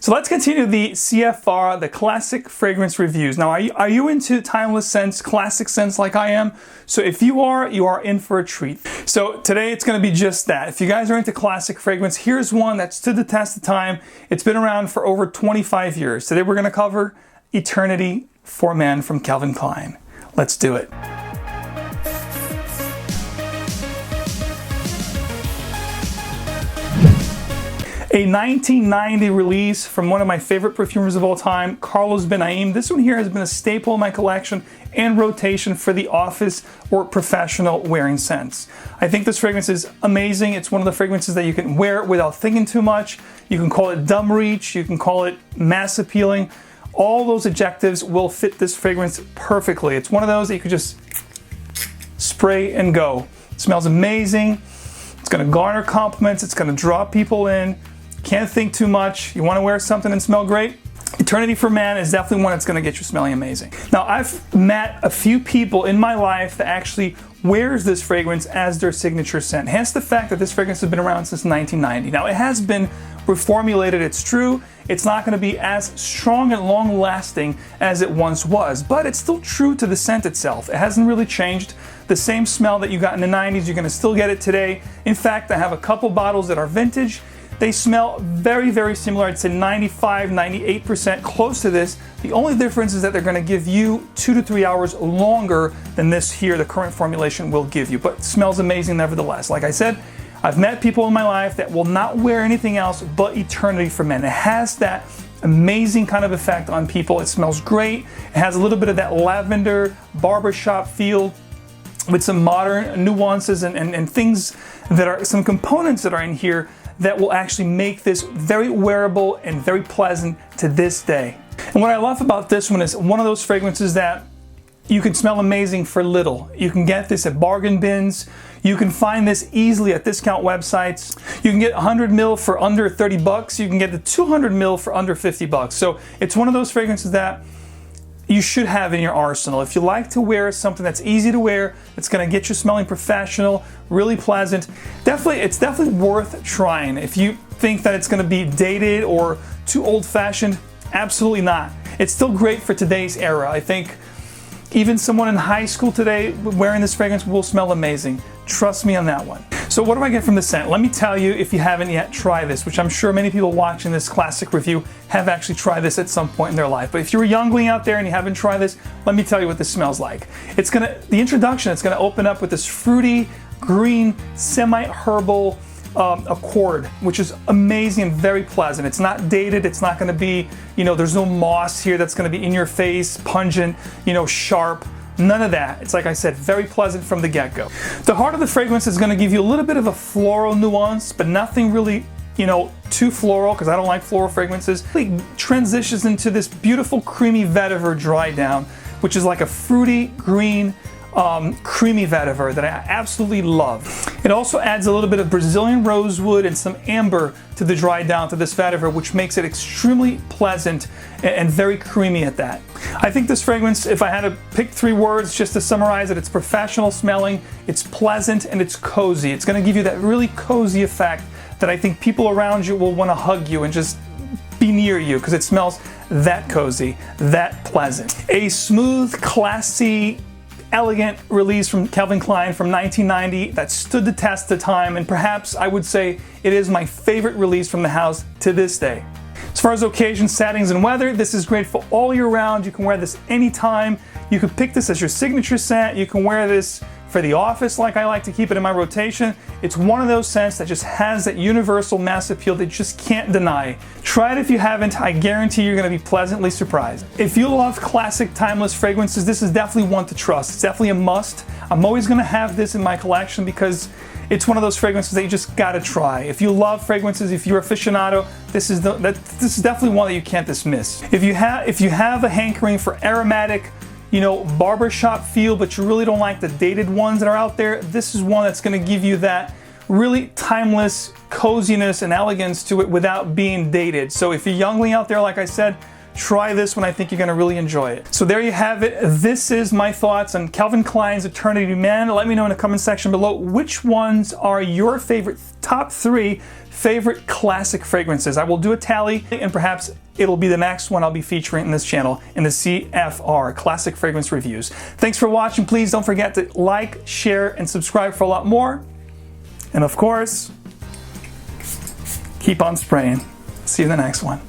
So let's continue the CFR, the classic fragrance reviews. Now, are you into timeless scents, classic scents like I am? So if you are in for a treat. So today it's going to be just that. If you guys are into classic fragrance, here's one that stood the test of time. It's been around for over 25 years. Today we're going to cover Eternity for Men from Calvin Klein. Let's do it. A 1990 release from one of my favorite perfumers of all time, Carlos Ben Naim. This one here has been a staple in my collection and rotation for the office or professional wearing scents. I think this fragrance is amazing. It's one of the fragrances that you can wear without thinking too much. You can call it dumb reach, you can call it mass appealing. All those adjectives will fit this fragrance perfectly. It's one of those that you could just spray and go. It smells amazing. It's gonna garner compliments. It's gonna draw people in. Can't think too much. You want to wear something and smell great? Eternity for Man is definitely one that's going to get you smelling amazing. Now, I've met a few people in my life that actually wears this fragrance as their signature scent. Hence the fact that this fragrance has been around since 1990. Now, it has been reformulated, it's true. It's not going to be as strong and long lasting as it once was, but it's still true to the scent itself. It hasn't really changed. The same smell that you got in the 90s, you're going to still get it today. In fact, I have a couple bottles that are vintage. They smell very, very similar. I'd say 95, 98% close to this. The only difference is that they're going to give you 2 to 3 hours longer than this here, the current formulation will give you, but it smells amazing nevertheless. Like I said, I've met people in my life that will not wear anything else but Eternity for Men. It has that amazing kind of effect on people. It smells great. It has a little bit of that lavender barbershop feel with some modern nuances and things that are, some components that are in here that will actually make this very wearable and very pleasant to this day. And what I love about this one is one of those fragrances that you can smell amazing for little. You can get this at bargain bins. You can find this easily at discount websites. You can get 100 ml for under 30 bucks. You can get the 200 ml for under 50 bucks. So it's one of those fragrances that you should have in your arsenal. If you like to wear something that's easy to wear, it's going to get you smelling professional, really pleasant, it's definitely worth trying. If you think that it's going to be dated or too old-fashioned, absolutely not. It's still great for today's era. I think even someone in high school today wearing this fragrance will smell amazing. Trust me on that one. So what do I get from the scent? Let me tell you, if you haven't yet, try this, which I'm sure many people watching this classic review have actually tried this at some point in their life. But if you're a youngling out there and you haven't tried this, let me tell you what this smells like. The introduction, it's gonna open up with this fruity, green, semi-herbal accord, which is amazing and very pleasant. It's not dated, it's not gonna be, there's no moss here that's gonna be in your face, pungent, sharp. None of that. It's like I said, very pleasant from the get-go. The heart of the fragrance is going to give you a little bit of a floral nuance, but nothing really, too floral, because I don't like floral fragrances. It transitions into this beautiful creamy vetiver dry down, which is like a fruity green creamy vetiver that I absolutely love. It also adds a little bit of Brazilian rosewood and some amber to the dry down to this vetiver, which makes it extremely pleasant and very creamy at that. I think this fragrance, if I had to pick 3 words just to summarize it, it's professional smelling, it's pleasant, and it's cozy. It's going to give you that really cozy effect that I think people around you will want to hug you and just be near you because it smells that cozy, that pleasant. A smooth, classy, elegant release from Calvin Klein from 1990 that stood the test of time, and perhaps I would say it is my favorite release from the house to this day. As far as occasions, settings, and weather, this is great for all year round. You can wear this anytime. You can pick this as your signature scent. You can wear this for the office like I like to keep it in my rotation. It's one of those scents that just has that universal mass appeal that you just can't deny. Try it if you haven't. I guarantee you're going to be pleasantly surprised. If you love classic timeless fragrances, this is definitely one to trust. It's definitely a must. I'm always going to have this in my collection because it's one of those fragrances that you just gotta try. If you love fragrances, if you're an aficionado, this is definitely one that you can't dismiss. If you have a hankering for aromatic, barbershop feel, but you really don't like the dated ones that are out there, this is one that's gonna give you that really timeless coziness and elegance to it without being dated. So if you're youngling out there, like I said, try this one. I think you're going to really enjoy it. So there you have it. This is my thoughts on Calvin Klein's Eternity Man. Let me know in the comment section below which ones are your favorite, top 3 favorite classic fragrances. I will do a tally, and perhaps it'll be the next one I'll be featuring in this channel in the CFR, Classic Fragrance Reviews. Thanks for watching. Please don't forget to like, share, and subscribe for a lot more. And of course, keep on spraying. See you in the next one.